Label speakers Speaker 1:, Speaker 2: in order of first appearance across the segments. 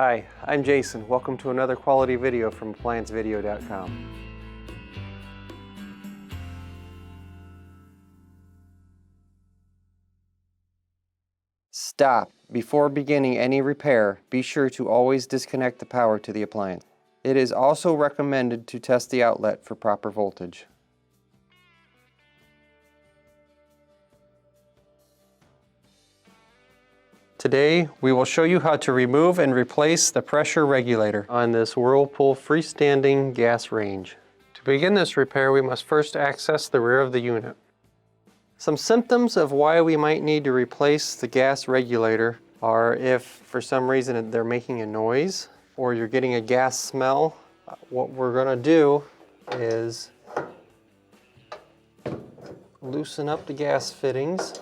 Speaker 1: Hi, I'm Jason. Welcome to another quality video from ApplianceVideo.com. Stop. Before beginning any repair, be sure to always disconnect the power to the appliance. It is also recommended to test the outlet for proper voltage. Today, we will show you how to remove and replace the pressure regulator on this Whirlpool freestanding gas range. To begin this repair, we must first access the rear of the unit. Some symptoms of why we might need to replace the gas regulator are if for some reason they're making a noise or you're getting a gas smell. What we're going to do is loosen up the gas fittings.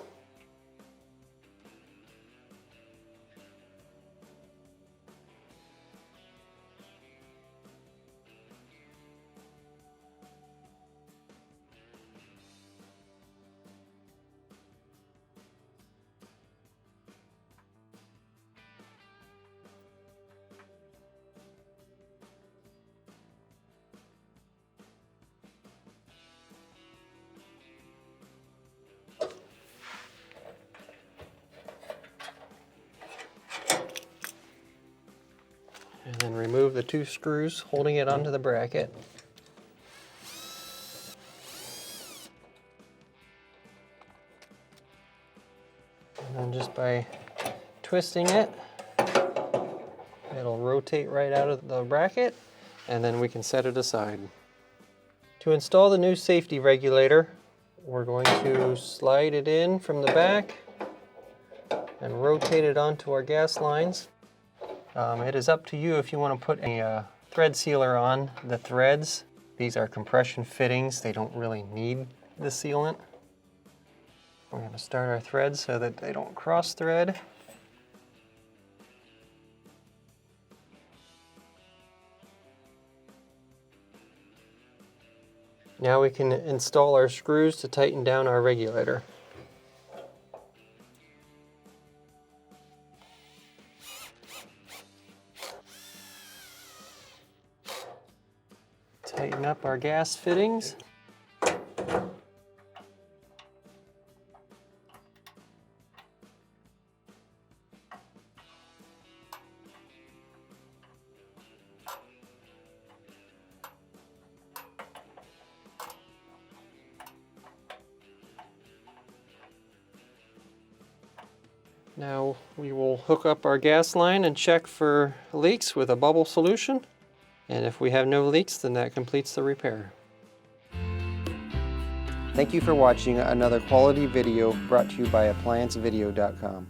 Speaker 1: And then remove the two screws holding it onto the bracket. And then just by twisting it, it'll rotate right out of the bracket, and then we can set it aside. To install the new safety regulator, we're going to slide it in from the back and rotate it onto our gas lines. It is up to you if you want to put a thread sealer on the threads. These are compression fittings. They don't really need the sealant. We're going to start our threads so that they don't cross thread. Now we can install our screws to tighten down our regulator. Tighten up our gas fittings. Now we will hook up our gas line and check for leaks with a bubble solution. And if we have no leaks, then that completes the repair. Thank you for watching another quality video brought to you by ApplianceVideo.com.